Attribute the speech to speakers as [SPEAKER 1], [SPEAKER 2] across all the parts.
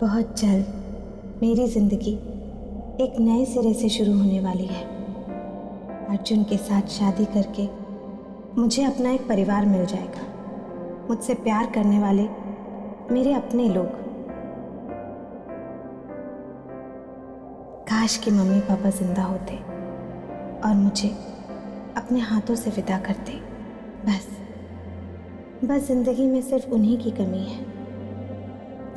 [SPEAKER 1] बहुत जल्द मेरी जिंदगी एक नए सिरे से शुरू होने वाली है। अर्जुन के साथ शादी करके मुझे अपना एक परिवार मिल जाएगा, मुझसे प्यार करने वाले मेरे अपने लोग। काश कि मम्मी पापा जिंदा होते और मुझे अपने हाथों से विदा करते। बस जिंदगी में सिर्फ उन्हीं की कमी है,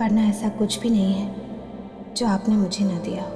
[SPEAKER 1] वरना ऐसा कुछ भी नहीं है जो आपने मुझे ना दिया हो।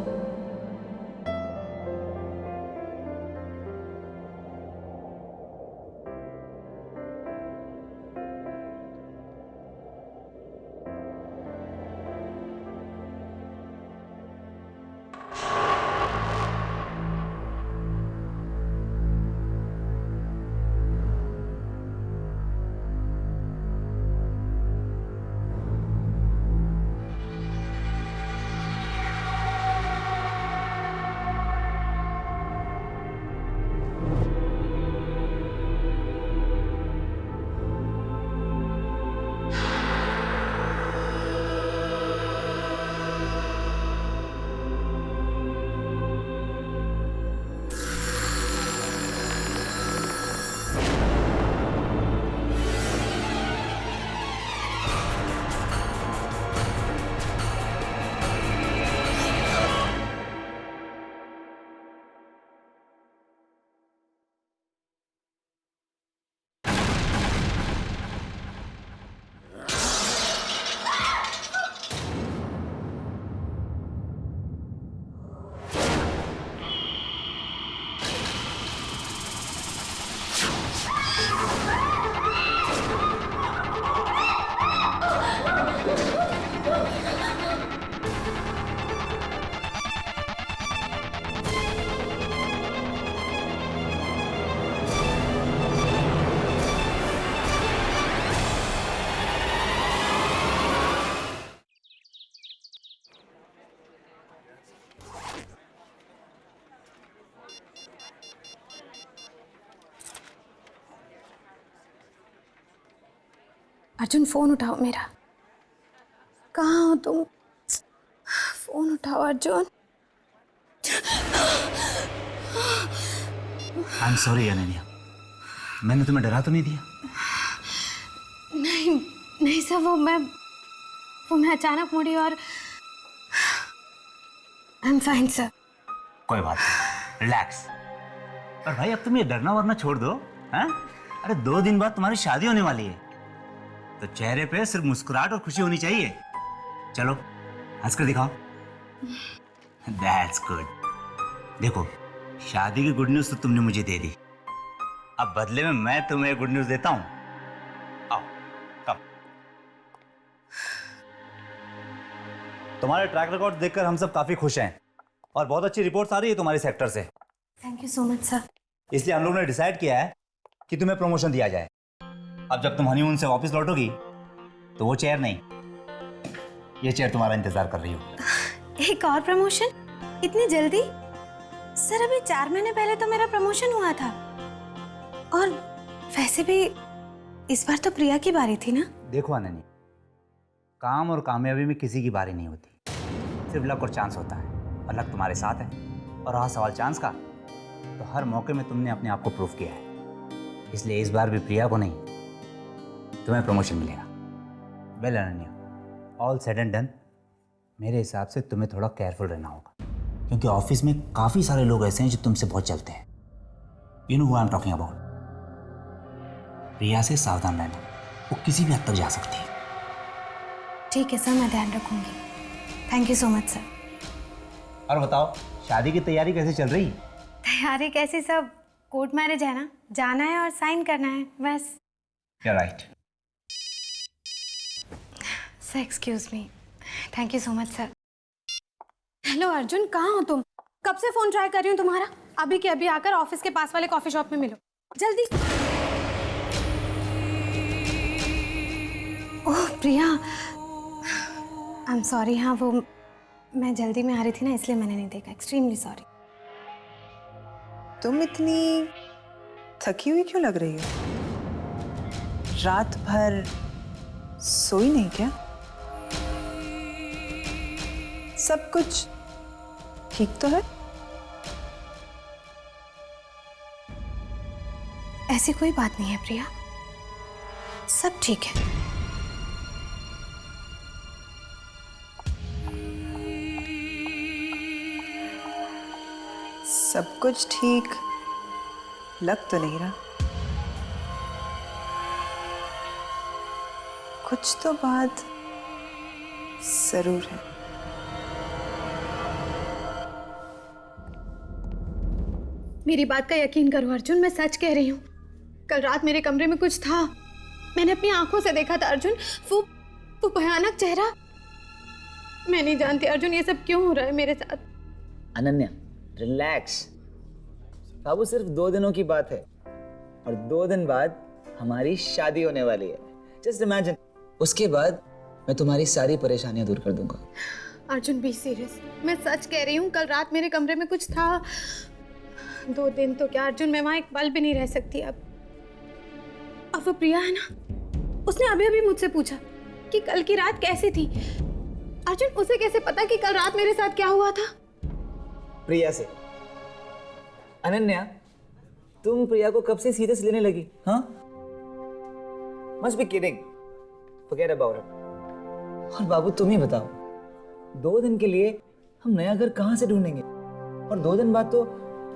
[SPEAKER 1] अर्जुन, फोन उठाओ मेरा। कहाँ हो तुम? फोन उठाओ Arjun.
[SPEAKER 2] I am sorry Ananya, मैंने तुम्हें डरा तो नहीं दिया?
[SPEAKER 1] नहीं सर, वो मैं अचानक मुड़ी और आई एम फाइन सर।
[SPEAKER 2] कोई बात नहीं, रिलैक्स। और भाई अब तुम ये डरना वरना छोड़ दो, हैं? अरे 2 दिन बाद तुम्हारी शादी होने वाली है, तो चेहरे पे सिर्फ मुस्कुराहट और खुशी होनी चाहिए। चलो हंस कर दिखाओ। That's good. देखो, शादी की गुड न्यूज तो तुमने मुझे दे दी, अब बदले में मैं तुम्हें गुड न्यूज देता हूं। आओ, कम। तुम्हारे ट्रैक रिकॉर्ड देखकर हम सब काफी खुश हैं और बहुत अच्छी रिपोर्ट्स आ रही है तुम्हारे सेक्टर से।
[SPEAKER 1] Thank you so much sir.
[SPEAKER 2] इसलिए हम लोगों ने डिसाइड किया है कि तुम्हें प्रमोशन दिया जाए। अब जब तुम हनीमून से वापस लौटोगी तो वो चेयर नहीं, ये चेयर तुम्हारा इंतजार कर रही हो।
[SPEAKER 1] एक और प्रमोशन? इतनी जल्दी? सर अभी 4 महीने पहले तो मेरा प्रमोशन हुआ था, और वैसे भी इस बार तो प्रिया की बारी थी ना।
[SPEAKER 2] देखो अनन्या, काम और कामयाबी में किसी की बारी नहीं होती, सिर्फ लक और चांस होता है, और लक तुम्हारे साथ है। और रहा सवाल चांस का, तो हर मौके में तुमने अपने आप को प्रूव किया है, इसलिए इस बार भी प्रिया को नहीं, तुम्हें प्रमोशन मिलेगा। Well Ananya, all said and done, मेरे हिसाब से तुम्हें थोड़ा केयरफुल रहना होगा, क्योंकि ऑफिस में काफ़ी सारे लोग ऐसे हैं जो तुमसे बहुत चलते हैं। You know who I am talking about. Priya से सावधान रहना, वो किसी भी हद तक जा सकती है।
[SPEAKER 1] ठीक है सर, मैं ध्यान रखूंगी। Thank you so much sir.
[SPEAKER 2] और बताओ, शादी की तैयारी कैसे चल रही?
[SPEAKER 1] तैयारी कैसी, सब कोर्ट मैरिज है ना, जाना है और साइन करना है बस।
[SPEAKER 2] You're right.
[SPEAKER 1] Sir excuse me. Thank you so much sir. Hello Arjun, कहाँ हो तुम? कब से फोन ट्राई कर रही हूँ तुम्हारा। अभी के अभी आकर ऑफिस के पास वाले कॉफी शॉप में मिलो, जल्दी। ओह प्रिया, आई एम सॉरी। हाँ वो मैं जल्दी में आ रही थी ना, इसलिए मैंने नहीं देखा। Extremely sorry.
[SPEAKER 3] तुम इतनी थकी हुई क्यों लग रही हो? रात भर सोई नहीं क्या? सब कुछ ठीक तो है?
[SPEAKER 1] ऐसी कोई बात नहीं है प्रिया, सब ठीक है।
[SPEAKER 3] सब कुछ ठीक लग तो नहीं रहा। कुछ तो बात जरूर है।
[SPEAKER 4] मेरी बात का यकीन करो अर्जुन, मैं सच कह रही हूँ। कल रात मेरे कमरे में कुछ था, मैंने अपनी आंखों से देखा था अर्जुन। वो भयानक चेहरा। मैं नहीं जानती अर्जुन ये सब क्यों हो रहा है मेरे साथ।
[SPEAKER 5] अनन्या रिलैक्स, बाबू सिर्फ 2 दिनों की बात है और 2 दिन बाद हमारी शादी होने वाली है। जस्ट इमेजिन, उसके बाद मैं तुम्हारी सारी परेशानियां दूर कर दूंगा।
[SPEAKER 4] अर्जुन बी सीरियस, मैं सच कह रही हूँ। कल रात मेरे कमरे में कुछ था। 2 दिन तो क्या अर्जुन, मैं वहाँ एक पल भी नहीं रह सकती अब वो प्रिया है ना, उसने अभी अभी मुझसे पूछा कि कल की रात कैसी थी। अर्जुन उसे कैसे पता कि कल रात मेरे साथ क्या हुआ था?
[SPEAKER 5] प्रिया से। अनन्या, तुम प्रिया को कब से सीरियस लेने लगी? हाँ, must be kidding, forget about it. और बाबू तुम ही बताओ, 2 दिन के लिए हम नया घर कहाँ से ढूंढेंगे? और 2 दिन बाद तो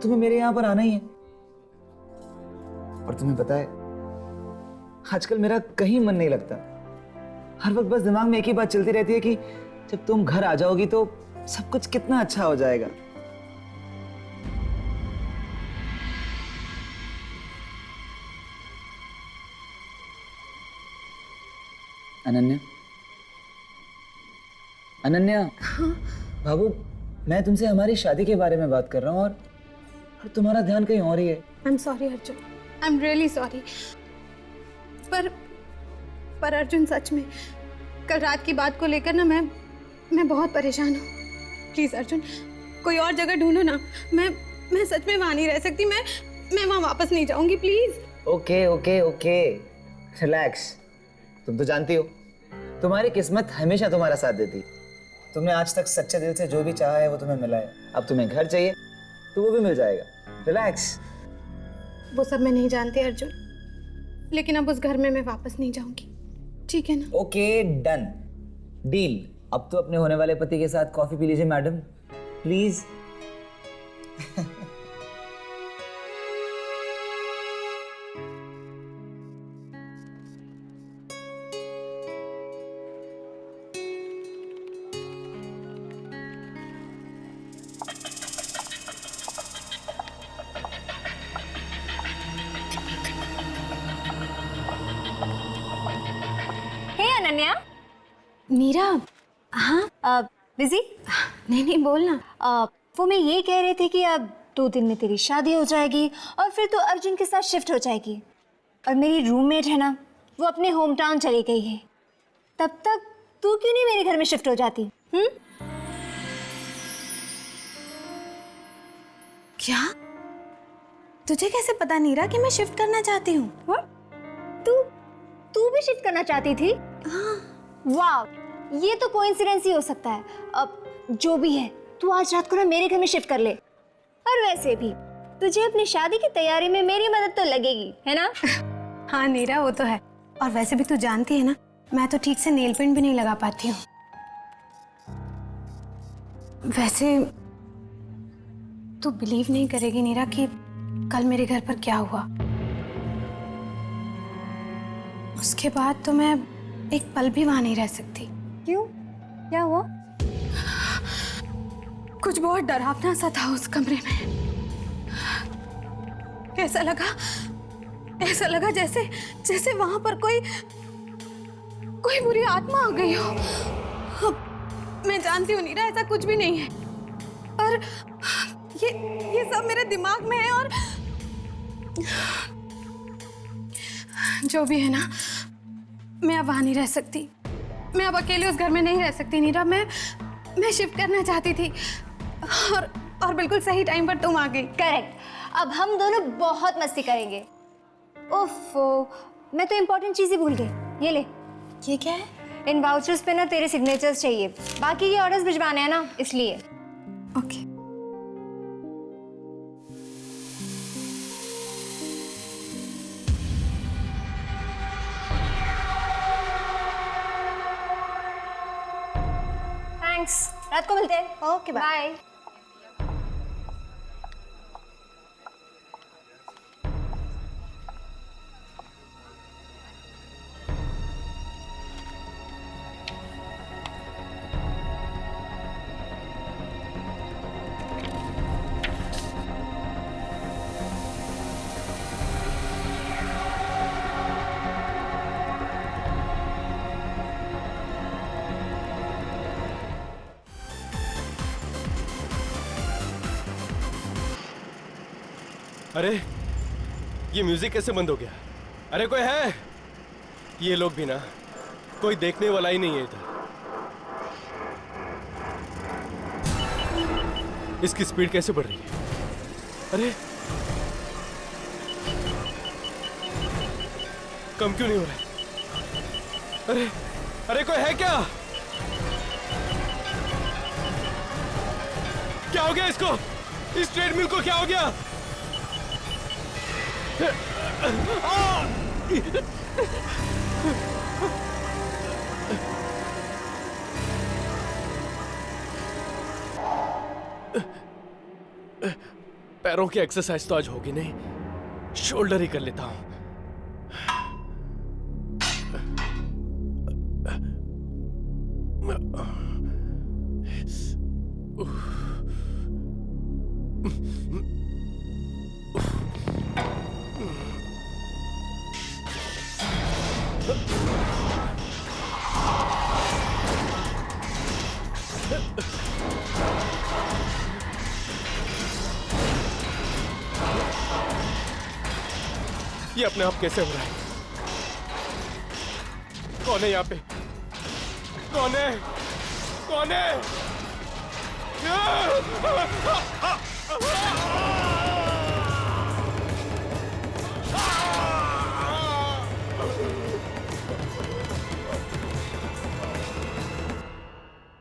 [SPEAKER 5] तुम्हें मेरे यहाँ पर आना ही है। और तुम्हें पता है, आजकल मेरा कहीं मन नहीं लगता। हर वक्त बस दिमाग में एक ही बात चलती रहती है कि जब तुम घर आ जाओगी तो सब कुछ कितना अच्छा हो जाएगा। अनन्या, अनन्या, बाबू मैं तुमसे हमारी शादी के बारे में बात कर रहा हूँ और तुम्हारा ध्यान कहीं और ही है।
[SPEAKER 4] I am sorry Arjun, I am really sorry. पर अर्जुन सच में कल रात की बात को लेकर ना मैं बहुत परेशान हूँ। प्लीज अर्जुन, कोई और जगह ढूंढो ना। मैं सच में वहाँ नहीं रह सकती। मैं वहाँ वापस नहीं जाऊंगी, please.
[SPEAKER 5] Okay okay okay, relax. तुम तो जानती हो, तुम्हारी किस्मत हमेशा तुम्हारा साथ देती। तुमने आज तक सच्चे दिल से जो भी चाहा है वो तुम्हें मिला है। अब तुम्हें घर चाहिए तो वो भी मिल जाएगा। रिलैक्स।
[SPEAKER 4] वो सब मैं नहीं जानती अर्जुन, लेकिन अब उस घर में मैं वापस नहीं जाऊंगी, ठीक है ना?
[SPEAKER 5] Okay done, deal. अब तो अपने होने वाले पति के साथ कॉफी पी लीजिए मैडम, प्लीज।
[SPEAKER 6] अनन्या।
[SPEAKER 1] नीरा, हाँ
[SPEAKER 6] बिजी?
[SPEAKER 1] नहीं बोलना।
[SPEAKER 6] वो मैं ये कह रही थी कि अब 2 दिन में तेरी शादी हो जाएगी और फिर तो अर्जुन के साथ शिफ्ट हो जाएगी। और मेरी रूममेट है ना, वो अपने होम टाउन चली गई है। तब तक तू क्यों नहीं मेरे घर में शिफ्ट हो जाती?
[SPEAKER 1] क्या? तुझे कैसे पता नीरा कि मैं शिफ्ट करना चाहती हूँ?
[SPEAKER 6] तू भी शिफ्ट करना चाहती थी? हाँ। वाह, ये तो कोइंसिडेंस ही हो सकता है। अब जो भी है, तू आज रात को ना मेरे घर में शिफ्ट कर ले। और वैसे भी तुझे अपनी शादी की तैयारी में मेरी मदद तो लगेगी, है ना?
[SPEAKER 1] हाँ नीरा, वो तो है। और वैसे भी तू जानती है ना, मैं तो ठीक से नेल पेंट भी नहीं लगा पाती हूँ। वैसे तू बिलीव नहीं करेगी नीरा कि कल मेरे घर पर क्या हुआ। उसके बाद तो मैं एक पल भी वहां नहीं रह सकती।
[SPEAKER 6] क्यों? क्या हुआ?
[SPEAKER 4] कुछ बहुत डरावना सा था उस कमरे में। ऐसा लगा जैसे वहां पर कोई बुरी आत्मा आ गई हो। मैं जानती हूँ नीरा, ऐसा कुछ भी नहीं है, पर ये सब मेरे दिमाग में है। और जो भी है ना, मैं अब वहां नहीं रह सकती। मैं अब अकेले उस घर में नहीं रह सकती नीरा। मैं शिफ्ट करना चाहती थी और बिल्कुल सही टाइम पर तुम आ गई।
[SPEAKER 6] करेक्ट। अब हम दोनों बहुत मस्ती करेंगे। ओफो, मैं तो इम्पोर्टेंट चीज़ ही भूल गई। ये ले।
[SPEAKER 1] ये क्या है?
[SPEAKER 6] इन वाउचर्स पे ना तेरे सिग्नेचर्स चाहिए, बाकी के ऑर्डर्स भिजवाने हैं ना, इसलिए।
[SPEAKER 4] ओके।
[SPEAKER 6] थैंक्स, रात को मिलते हैं।
[SPEAKER 1] Okay, bye.
[SPEAKER 6] बाय।
[SPEAKER 7] अरे ये म्यूजिक कैसे बंद हो गया? अरे कोई है? ये लोग भी ना, कोई देखने वाला ही नहीं है इधर। इसकी स्पीड कैसे बढ़ रही है? अरे कम क्यों नहीं हो रहा है? अरे अरे कोई है क्या? क्या हो गया इसको? इस ट्रेडमिल को क्या हो गया? पैरों की एक्सरसाइज तो आज होगी नहीं, शोल्डर ही कर लेता हूं। ये अपने आप कैसे हो रहा है? कौन है यहाँ पे? कौन है? कौन है?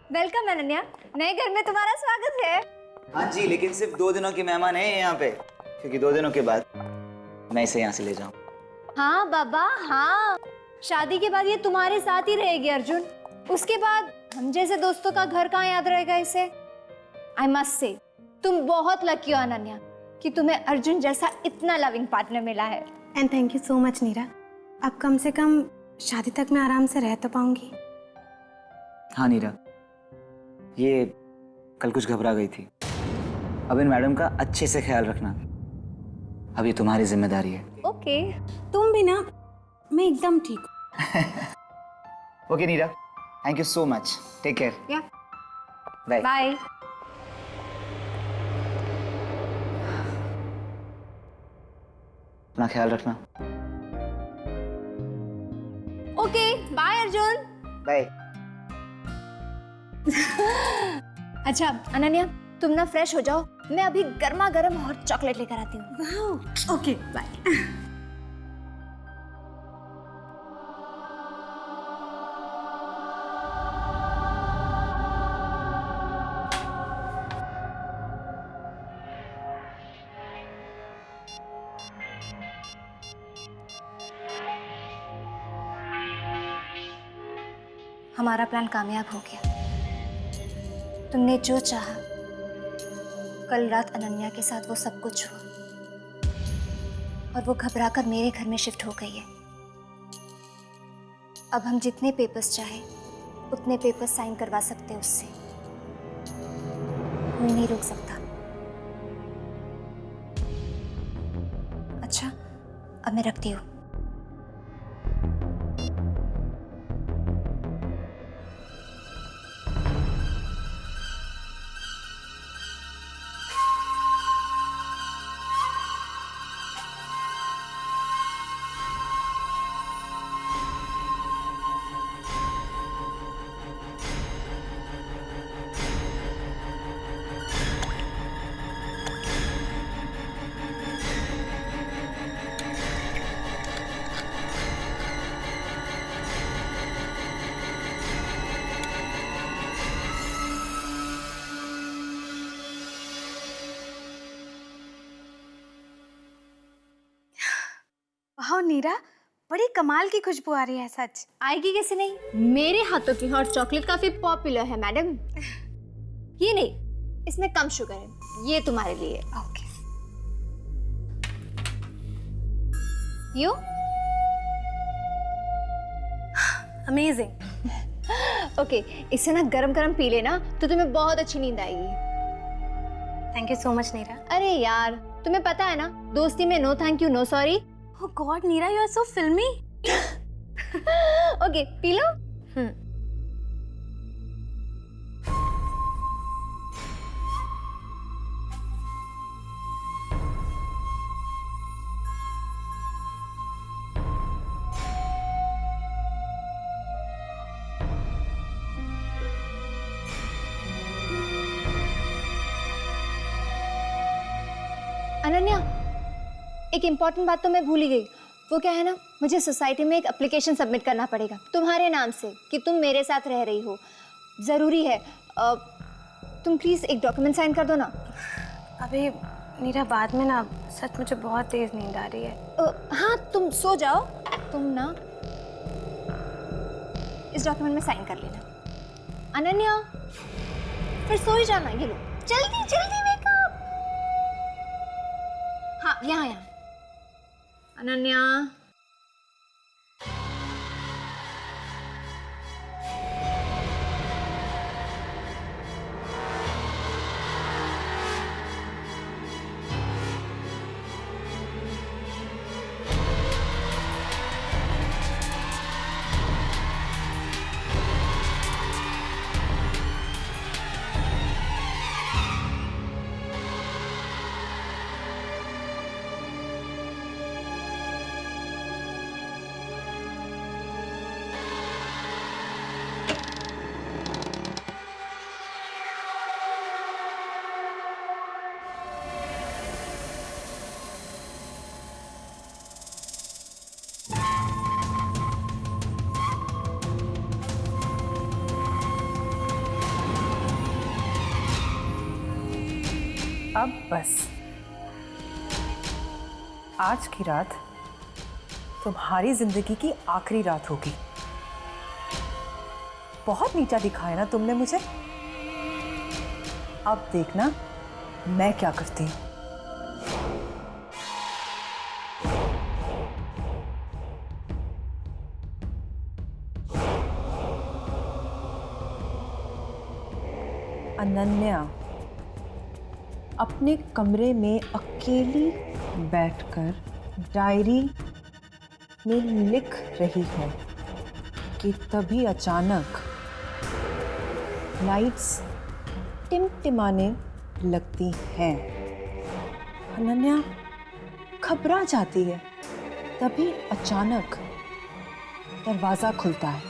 [SPEAKER 6] वेलकम अनन्या, नए घर में तुम्हारा स्वागत है।
[SPEAKER 5] हाँ जी, लेकिन सिर्फ 2 दिनों के मेहमान हैं यहाँ पे, क्योंकि 2 दिनों के बाद मैं इसे यहाँ से ले जाऊँ।
[SPEAKER 6] हाँ बाबा हाँ, शादी के बाद ये तुम्हारे साथ ही रहेगी अर्जुन। उसके बाद हम जैसे दोस्तों का घर कहाँ याद रहेगा इसे। आई मस्ट से तुम बहुत लकी हो अनन्या कि तुम्हें अर्जुन जैसा इतना लविंग पार्टनर मिला है।
[SPEAKER 1] And thank you so much Neera. अब कम से कम शादी तक मैं आराम से रह तो पाऊंगी।
[SPEAKER 5] हाँ नीरा, ये कल कुछ घबरा गई थी। अब इन मैडम का अच्छे से ख्याल रखना, अब ये तुम्हारी जिम्मेदारी है।
[SPEAKER 6] ओके।
[SPEAKER 1] तुम भी ना, मैं एकदम ठीक हूँ।
[SPEAKER 5] Okay Neera, thank you so much, take care.
[SPEAKER 6] Yeah
[SPEAKER 5] bye.
[SPEAKER 6] Bye.
[SPEAKER 5] अपना ख्याल रखना।
[SPEAKER 6] Okay bye Arjun.
[SPEAKER 5] बाय।
[SPEAKER 6] अच्छा अनन्या, तुम ना फ्रेश हो जाओ, मैं अभी गर्मा गर्म हॉट चॉकलेट लेकर आती हूँ।
[SPEAKER 1] Wow, okay bye.
[SPEAKER 6] हमारा प्लान कामयाब हो गया। तुमने जो चाहा, कल रात अनन्या के साथ वो सब कुछ हुआ और वो घबराकर मेरे घर में शिफ्ट हो गई है। अब हम जितने पेपर्स चाहे उतने पेपर्स साइन करवा सकते हैं उससे, कोई नहीं रोक सकता। अच्छा अब मैं रखती हूँ।
[SPEAKER 4] नीरा, बड़ी कमाल की खुशबू आ रही है सच।
[SPEAKER 6] आएगी कैसे नहीं, मेरे हाथों की हॉट चॉकलेट काफी पॉपुलर है मैडम। ये नहीं, इसमें कम शुगर है, ये तुम्हारे लिए।
[SPEAKER 4] ओके।
[SPEAKER 6] You
[SPEAKER 4] amazing.
[SPEAKER 6] ओके, इसे ना गरम गरम पी लेना तो तुम्हें बहुत अच्छी नींद आएगी।
[SPEAKER 4] Thank you so much Neera.
[SPEAKER 6] अरे यार, तुम्हें पता है ना, दोस्ती में no thank you no sorry.
[SPEAKER 4] Oh god Neera, you are so filmy.
[SPEAKER 6] Okay, P low. Ananya, एक इम्पॉर्टेंट बात तो मैं भूल ही गई। वो क्या है ना, मुझे सोसाइटी में एक एप्लीकेशन सबमिट करना पड़ेगा तुम्हारे नाम से कि तुम मेरे साथ रह रही हो। ज़रूरी है, तुम प्लीज़ एक डॉक्यूमेंट साइन कर दो ना।
[SPEAKER 4] अभी नीरा, बाद में ना, सच मुझे बहुत तेज नींद आ रही है।
[SPEAKER 6] हाँ, तुम सो जाओ। तुम ना इस डॉक्यूमेंट में साइन कर लेना। अनन्या, फिर सो ही जाना। ये लो, जल्दी जल्दी वेकअप। हाँ, यहाँ यहाँ। अनन्या,
[SPEAKER 3] अब बस आज की रात तुम्हारी जिंदगी की आखिरी रात होगी। बहुत नीचा दिखाया ना तुमने मुझे। अब देखना मैं क्या करती हूँ। अनन्या अपने कमरे में अकेली बैठकर डायरी में लिख रही है कि तभी अचानक लाइट्स टिमटिमाने लगती हैं। अनन्या घबरा जाती है। तभी अचानक दरवाज़ा खुलता है,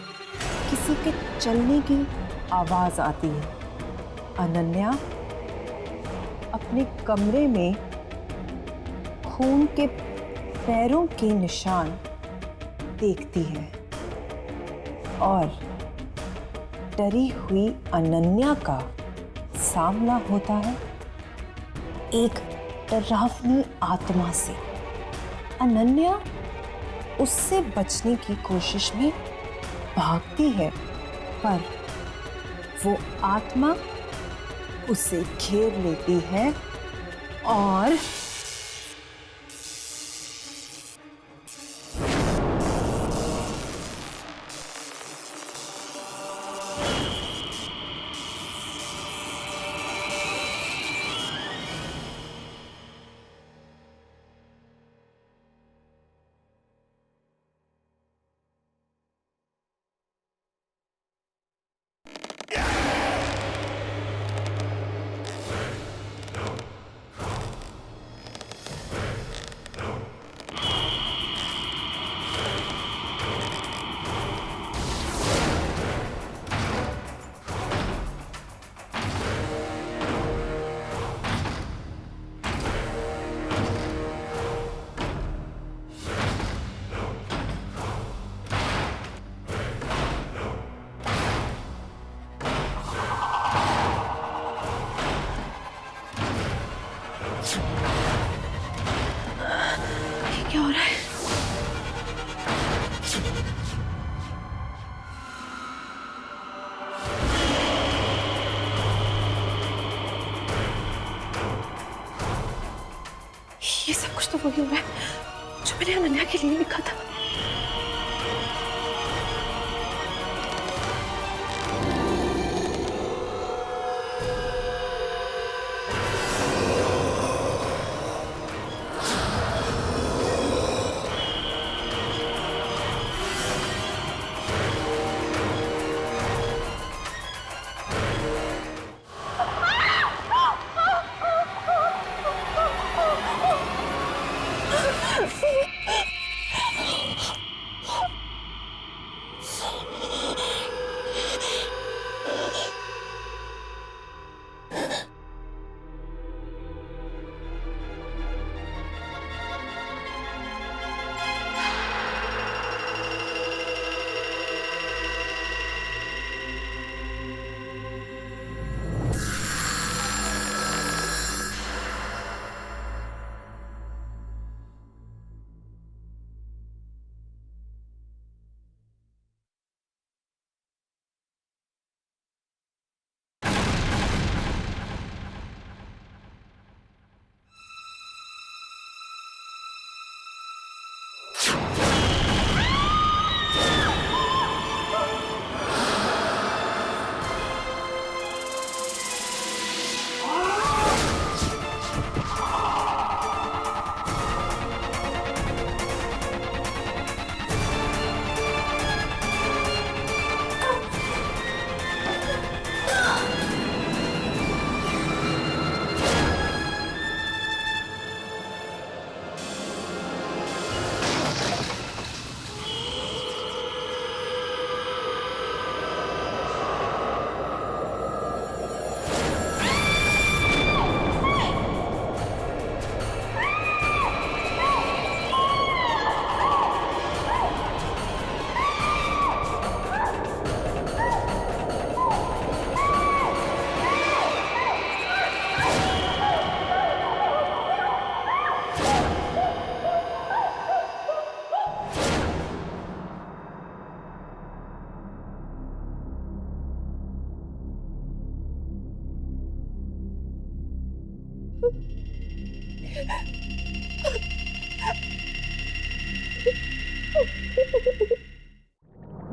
[SPEAKER 3] किसी के चलने की आवाज़ आती है। अनन्या अपने कमरे में खून के पैरों के निशान देखती है और डरी हुई अनन्या का सामना होता है एक डरावनी आत्मा से। अनन्या उससे बचने की कोशिश में भागती है, पर वो आत्मा उसे घेर लेती है और
[SPEAKER 4] क्या हो रहा है?
[SPEAKER 3] ये सब कुछ तो वही हो रहा है जो मैंने अनन्या के लिए लिखा था।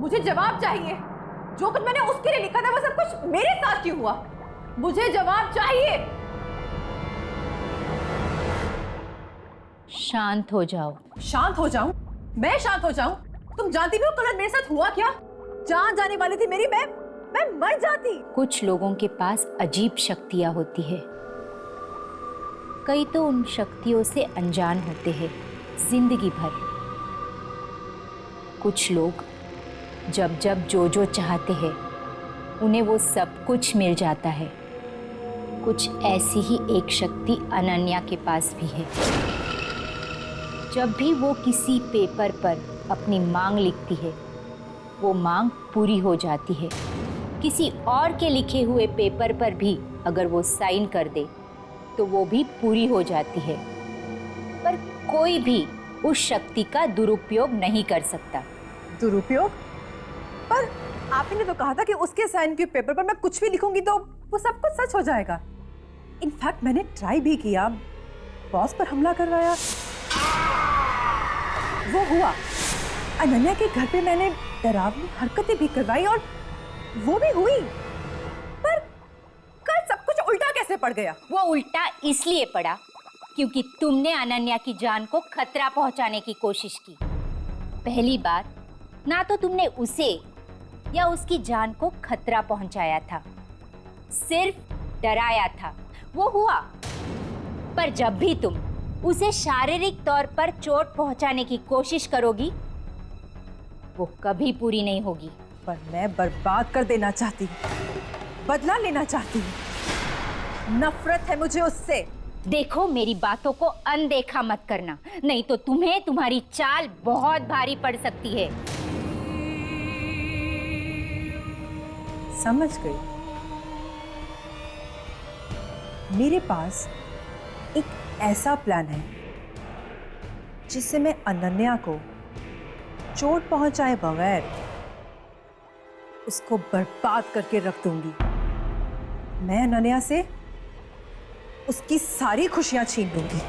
[SPEAKER 3] मुझे जवाब चाहिए। जो कुछ मैंने उसके लिए लिखा था वो सब कुछ मेरे साथ क्यों हुआ? मुझे जवाब चाहिए।
[SPEAKER 8] शांत हो जाओ।
[SPEAKER 3] शांत हो जाऊं? मैं शांत हो जाऊं? तुम जानती भी हो कल मेरे साथ हुआ क्या? जान जाने वाली थी मेरी, मैं मर जाती।
[SPEAKER 8] कुछ लोगों के पास अजीब शक्तियां होती है, कई तो उन शक्तियों से अनजान होते हैं जिंदगी भर। कुछ लोग जब जब जो चाहते हैं उन्हें वो सब कुछ मिल जाता है। कुछ ऐसी ही एक शक्ति अनन्या के पास भी है। जब भी वो किसी पेपर पर अपनी मांग लिखती है वो मांग पूरी हो जाती है। किसी और के लिखे हुए पेपर पर भी अगर वो साइन कर दे तो वो भी पूरी हो जाती है। पर कोई भी उस शक्ति का दुरुपयोग नहीं कर सकता।
[SPEAKER 3] दुरुपयोग? पर आपने तो कहा था कि उसके साइन के पेपर पर मैं कुछ भी लिखूंगी तो वो सब कुछ सच हो जाएगा। इनफैक्ट मैंने ट्राई भी किया, बॉस पर हमला करवाया, वो हुआ। अनन्या के घर पे मैंने डरावनी हरकतें भी करवाई और वो भी हुई। पर कल सब कुछ उल्टा कैसे पड़ गया?
[SPEAKER 8] वो उल्टा इसलिए पड़ा क्योंकि तुमने अनन्या की जान को खतरा पहुंचाने की कोशिश की। पहली बार ना तो तुमने उसे या उसकी जान को खतरा पहुंचाया था, सिर्फ डराया था, वो हुआ। पर जब भी तुम उसे शारीरिक तौर पर चोट पहुंचाने की कोशिश करोगी वो कभी पूरी नहीं होगी।
[SPEAKER 3] पर मैं बर्बाद कर देना चाहती हूँ, बदला लेना चाहती हूँ। नफरत है मुझे उससे।
[SPEAKER 8] देखो, मेरी बातों को अनदेखा मत करना, नहीं तो तुम्हें तुम्हारी चाल बहुत भारी पड़ सकती है।
[SPEAKER 3] समझ गई। मेरे पास एक ऐसा प्लान है जिससे मैं अनन्या को चोट पहुंचाए बगैर उसको बर्बाद करके रख दूंगी। मैं अनन्या से उसकी सारी खुशियां छीन लूंगी।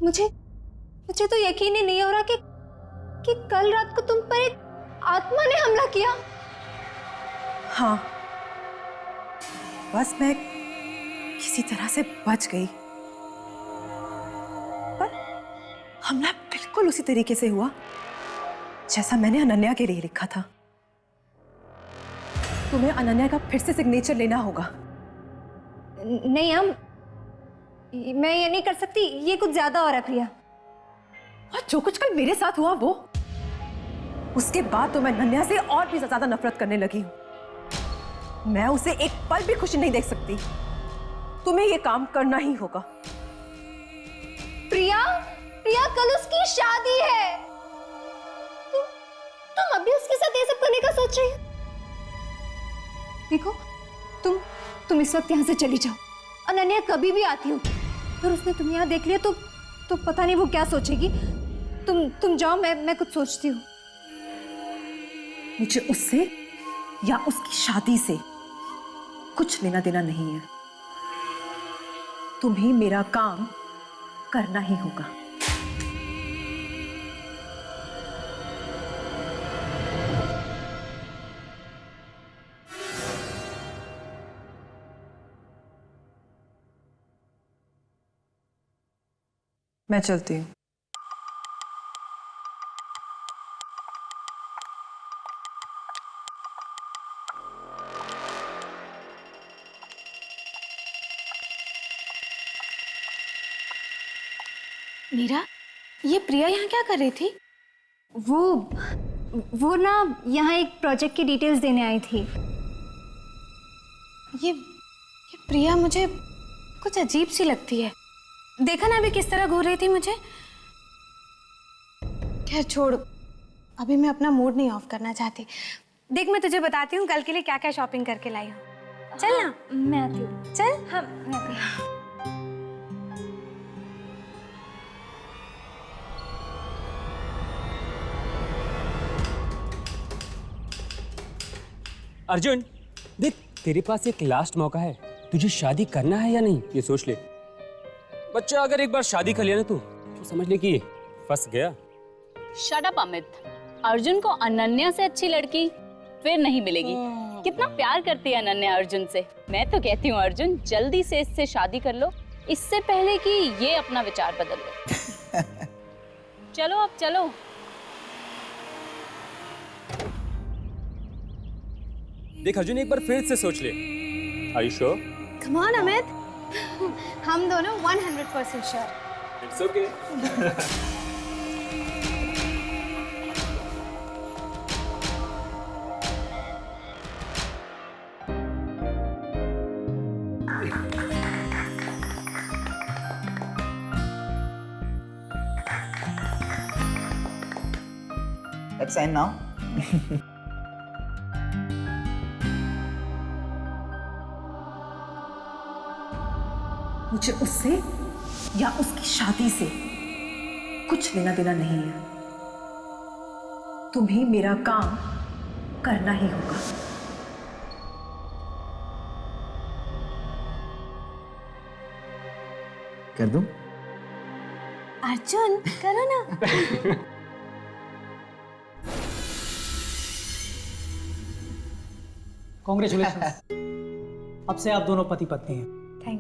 [SPEAKER 6] मुझे तो यकीन ही नहीं हो रहा कि कल रात को तुम पर एक आत्मा ने हमला किया।
[SPEAKER 3] हाँ, बस मैं किसी तरह से बच गई, पर हमला बिल्कुल उसी तरीके से हुआ जैसा मैंने अनन्या के लिए लिखा था। तुम्हें अनन्या का फिर से सिग्नेचर लेना होगा।
[SPEAKER 6] नहीं मैं ये नहीं कर सकती, ये कुछ ज्यादा हो रहा है प्रिया।
[SPEAKER 3] और जो कुछ कल मेरे साथ हुआ वो, उसके बाद तो मैं अनन्या से और भी ज्यादा नफरत करने लगी हूं। मैं उसे एक पल भी खुशी नहीं देख सकती। तुम्हें ये काम करना ही होगा।
[SPEAKER 6] प्रिया कल उसकी शादी है। तुम अभी उसके साथ ये सब करने का सोच रही हो? देखो, तुम इस वक्त यहाँ से चली जाओ। अनन्या कभी भी आती होगी, अगर उसने तुम्हें यहाँ देख लिया तो पता नहीं वो क्या सोचेगी। तुम जाओ, मैं कुछ सोचती हूँ।
[SPEAKER 3] मुझे उससे या उसकी शादी से कुछ लेना देना नहीं है। तुम्हें मेरा काम करना ही होगा। मैं चलती हूँ।
[SPEAKER 4] मीरा, ये प्रिया यहाँ क्या कर रही थी?
[SPEAKER 6] वो ना यहाँ एक प्रोजेक्ट की डिटेल्स देने आई थी।
[SPEAKER 4] ये प्रिया मुझे कुछ अजीब सी लगती है। देखा ना अभी किस तरह घूर रही थी मुझे। खैर छोड़, अभी मैं अपना मूड नहीं ऑफ करना चाहती। देख, मैं तुझे बताती हूँ कल के लिए क्या क्या शॉपिंग करके लाई हूँ। चल ना।
[SPEAKER 6] मैं आती हूँ।
[SPEAKER 4] चल।
[SPEAKER 6] हाँ, मैं आती हूँ।
[SPEAKER 9] अर्जुन, देख तेरे पास एक लास्ट मौका है। तुझे शादी करना है या नहीं ये सोच ले। बच्चा अगर एक बार शादी कर लिया ना तो समझ ले कि फंस गया।
[SPEAKER 10] Shut up Amit. अर्जुन को अनन्या से अच्छी लड़की फिर नहीं मिलेगी। कितना प्यार करती है अनन्या अर्जुन से। मैं तो कहती हूँ अर्जुन जल्दी से इससे शादी कर लो, इससे पहले कि ये अपना विचार बदल ले। चलो अब चलो।
[SPEAKER 9] देख अर्जुन, एक बार फिर से सोच ले। Are you sure?
[SPEAKER 4] Come on Amit, हम दोनों 100% sure.
[SPEAKER 9] It's okay.
[SPEAKER 5] Let's sign now.
[SPEAKER 3] मुझे उससे या उसकी शादी से कुछ लेना देना नहीं है। तुम्हें मेरा काम करना ही होगा।
[SPEAKER 5] कर दूं?
[SPEAKER 4] अर्जुन करो ना।
[SPEAKER 11] कॉन्ग्रेचुलेशंस। अब से आप दोनों पति पत्नी हैं।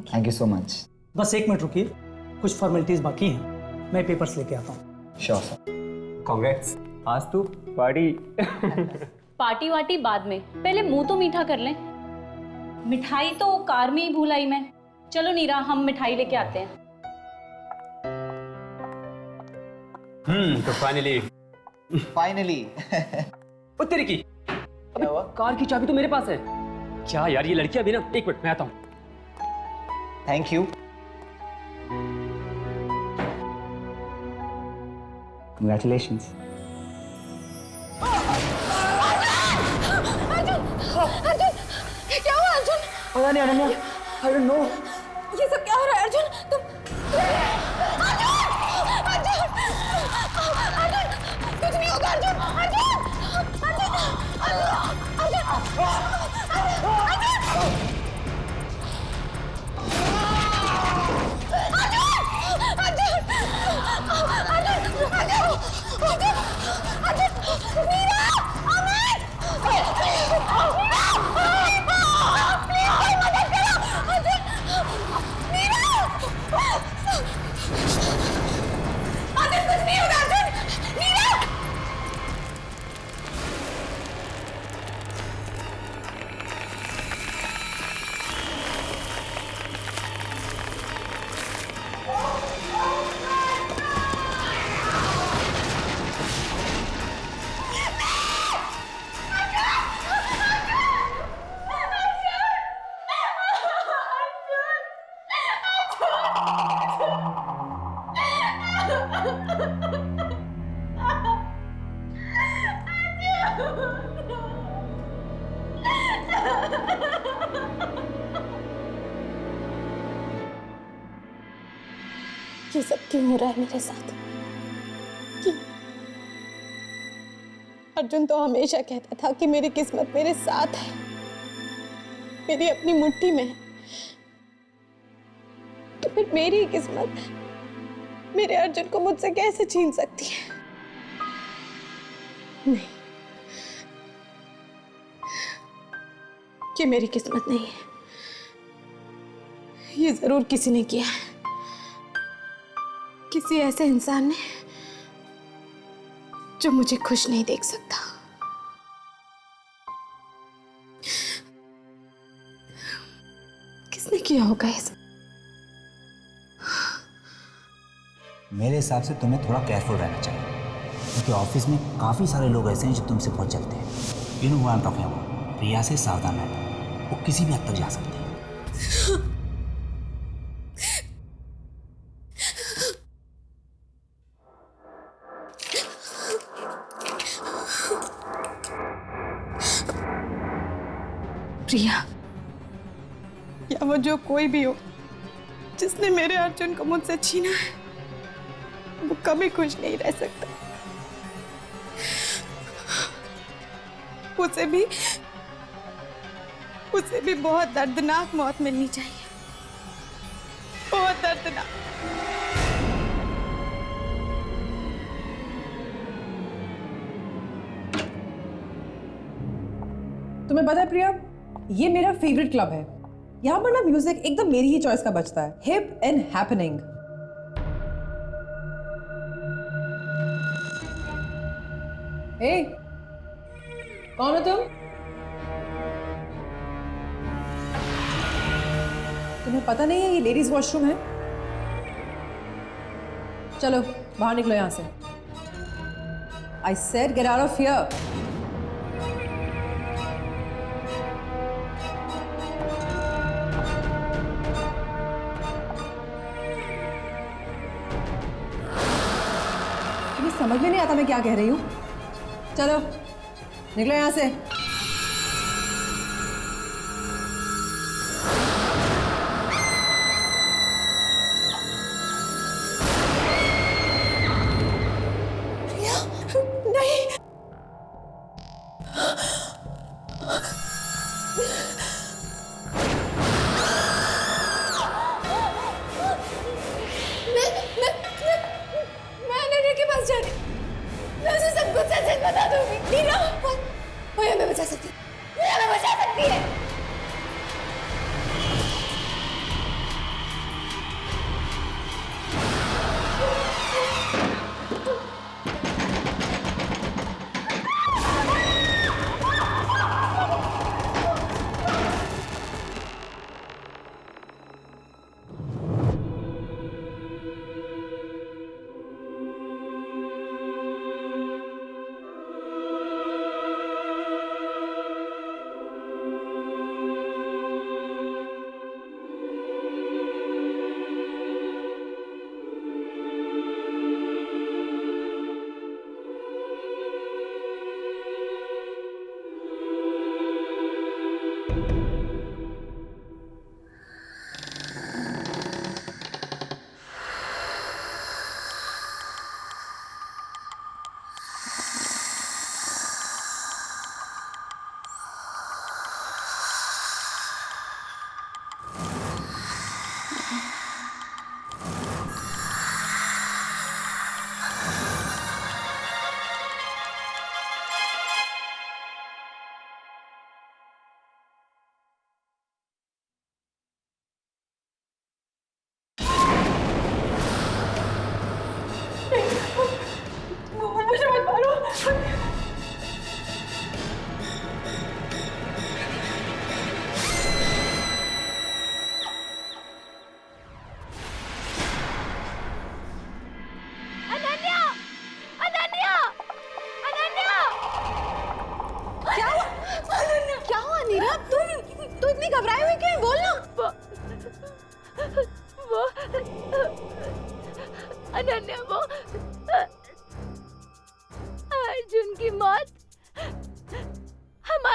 [SPEAKER 5] Thank you so much.
[SPEAKER 11] बस 1 मिनट रुकिए, कुछ फॉर्मेलिटीज बाकी हैं, मैं पेपर्स लेके आता हूँ।
[SPEAKER 5] Sure sir.
[SPEAKER 9] कांग्रेट्स, आज तू पार्टी।
[SPEAKER 10] पार्टी वार्टी बाद में, पहले मुंह तो मीठा कर लें। मिठाई तो कार में ही भूल आई मैं। चलो नीरा, हम मिठाई लेके आते हैं।
[SPEAKER 9] तो फाइनली ओ तेरी की, अबे कार की चाबी तो मेरे पास है। क्या यार, ये लड़की अभी ना, 1 मिनट मैं आता हूँ।
[SPEAKER 5] Thank you. Congratulations.
[SPEAKER 4] अर्जुन, क्या हुआ अर्जुन?
[SPEAKER 5] पता नहीं अनन्या, I don't know.
[SPEAKER 4] ये सब क्या हो रहा है अर्जुन? अर्जुन, कुछ नहीं होगा अर्जुन। ये सब क्यों हो रहा है मेरे साथ? क्यों? अर्जुन तो हमेशा कहता था कि मेरी किस्मत मेरे साथ है, मेरी अपनी मुट्ठी में है। तो फिर मेरी किस्मत मेरे अर्जुन को मुझसे कैसे छीन सकती है? नहीं, ये मेरी किस्मत नहीं है। ये जरूर किसी ने किया है, किसी ऐसे इंसान ने जो मुझे खुश नहीं देख सकता। किसने किया होगा ये सब?
[SPEAKER 2] मेरे हिसाब से तुम्हें थोड़ा केयरफुल रहना चाहिए, क्योंकि ऑफिस में काफ़ी सारे लोग ऐसे हैं जो तुमसे बहुत चलते हैं। You know what I am talking about. Priya से सावधान रहना, वो किसी भी हद तक जा सकती है।
[SPEAKER 4] प्रिया या वो जो कोई भी हो जिसने मेरे अर्जुन को मुझसे छीना है, वो कभी खुश नहीं रह सकता। उसे भी बहुत दर्दनाक मौत मिलनी चाहिए, बहुत दर्दनाक।
[SPEAKER 3] तुम्हें पता है प्रिया, ये मेरा फेवरेट क्लब है। यहाँ पर ना म्यूजिक एकदम मेरी ही चॉइस का बजता है, हिप एंड हैपनिंग। हे, कौन हो तुम? तुम्हें पता नहीं है ये लेडीज वॉशरूम है? चलो बाहर निकलो यहां से। I said get out of here. समझ में नहीं आता मैं क्या कह रही हूँ। चलो निकलो यहाँ से।
[SPEAKER 4] नहीं, मैं अनन्या के पास जा रही हूँ। मैं उसे सब कुछ सच बता दूंगी। नीना, वो हमें बचा सकती है, वो हमें बचा सकती है।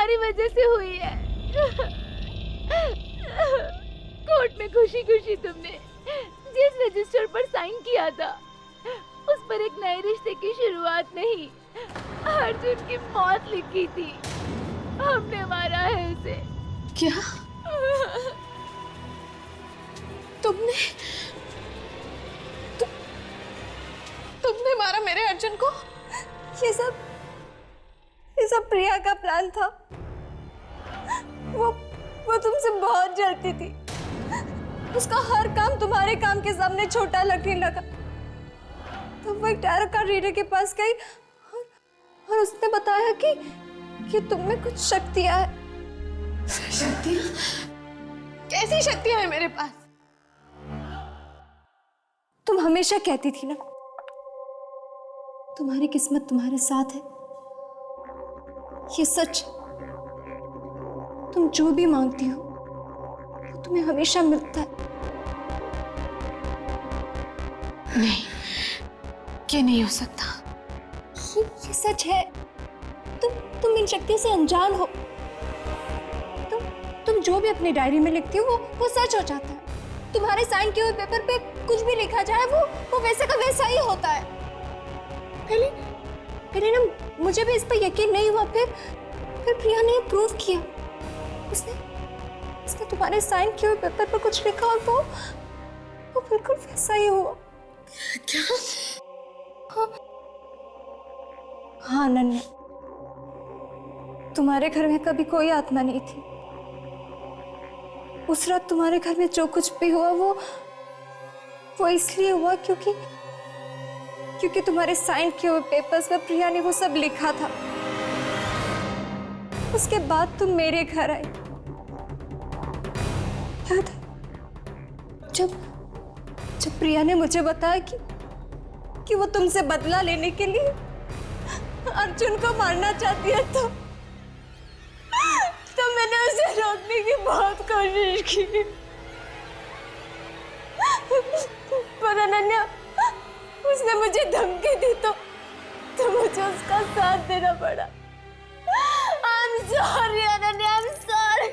[SPEAKER 12] तुम्हारी वजह से हुई है। कोर्ट में खुशी खुशी तुमने जिस रजिस्टर पर साइन किया था उस पर एक नए रिश्ते की शुरुआत नहीं, अर्जुन की मौत लिखी थी। हमने मारा है उसे।
[SPEAKER 4] क्या? तुमने तुमने मारा मेरे अर्जुन को?
[SPEAKER 6] ये सब प्रिया का प्लान था। वो तुमसे बहुत जलती थी। उसका हर काम तुम्हारे काम के सामने छोटा लगने लगा। तो वो एक टैरो कार्ड रीडर के पास गई और उसने बताया कि तुम में कुछ शक्तियां है।
[SPEAKER 4] शक्ति? कैसी शक्तियां हैं मेरे पास?
[SPEAKER 6] तुम हमेशा कहती थी ना, तुम्हारी किस्मत तुम्हारे साथ है। ये सच। तुम जो भी मांगती हो वो तुम्हें हमेशा मिलता है।
[SPEAKER 4] नहीं, ये नहीं हो सकता।
[SPEAKER 6] ये सच है। तुम इन शक्तियों से अनजान हो। तुम जो भी अपनी डायरी में लिखती हो वो सच हो जाता है। तुम्हारे साइन किए हुए पेपर पे कुछ भी लिखा जाए वो वैसे का वैसा ही होता है। पहले ना मुझे भी इस पर यकीन नहीं हुआ, फिर प्रिया ने प्रूव किया। उसने तुम्हारे साइन किए हुए पेपर पर कुछ लिखा और वो बिल्कुल वैसा ही हुआ।
[SPEAKER 4] क्या?
[SPEAKER 6] हाँ अनन्या, तुम्हारे घर में कभी कोई आत्मा नहीं थी। उस रात तुम्हारे घर में जो कुछ भी हुआ वो इसलिए हुआ क्योंकि तुम्हारे साइन किए हुए पेपर्स में प्रिया ने वो सब लिखा था। उसके बाद तुम मेरे घर आई। याद है जब प्रिया ने मुझे बताया कि वो तुमसे बदला लेने के लिए अर्जुन को मारना चाहती है, तो मैंने उसे रोकने की बहुत कोशिश की। पर अनन्या, उसने मुझे धमकी दी तो मुझे उसका साथ देना पड़ा। I'm sorry Ananya, I'm sorry।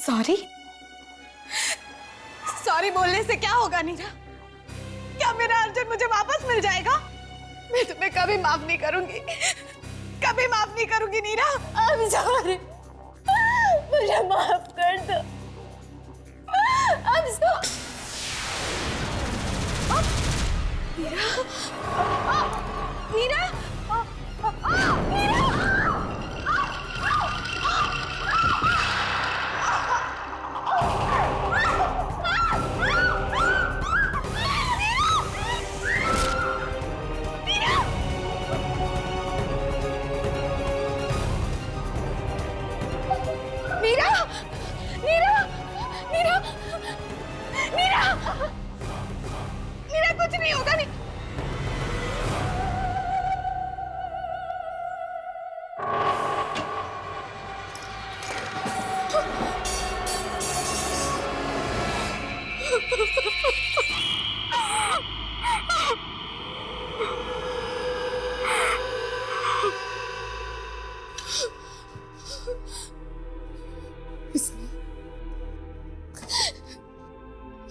[SPEAKER 4] Sorry? Sorry बोलने से क्या होगा नीरा? क्या मेरा अर्जुन मुझे वापस मिल जाएगा? मैं तुम्हें कभी माफ नहीं करूंगी, कभी माफ नहीं करूंगी नीरा।
[SPEAKER 6] I'm sorry, मुझे माफ कर दो। I'm sorry।
[SPEAKER 4] नीरा, नीरा, नीरा। नीरा, नीरा, नीरा, नीरा, नीरा, कुछ नहीं होगा। नहीं,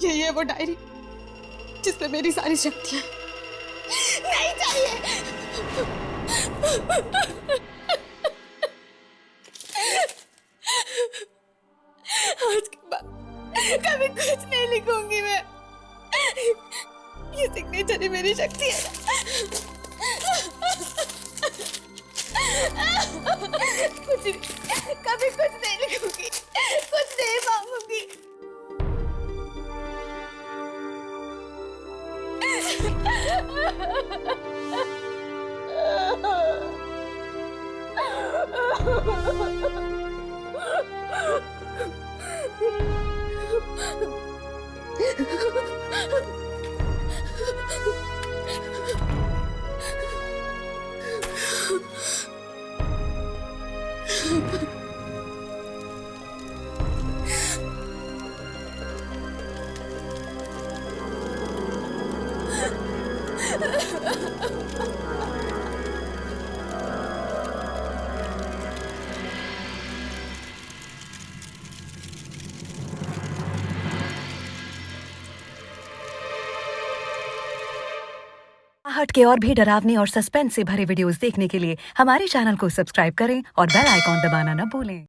[SPEAKER 4] यही है वो डायरी जिसमें मेरी सारी शक्तियां नहीं चाहिए। आज के बाद कभी कुछ नहीं लिखूंगी मैं। ये सिग्नेचर ही मेरी शक्ति है। कुछ नहीं, कभी कुछ नहीं लिखूंगी, कुछ नहीं मांगूंगी।
[SPEAKER 13] हट के और भी डरावने और सस्पेंस से भरे वीडियोस देखने के लिए हमारे चैनल को सब्सक्राइब करें और बेल आइकॉन दबाना न भूलें।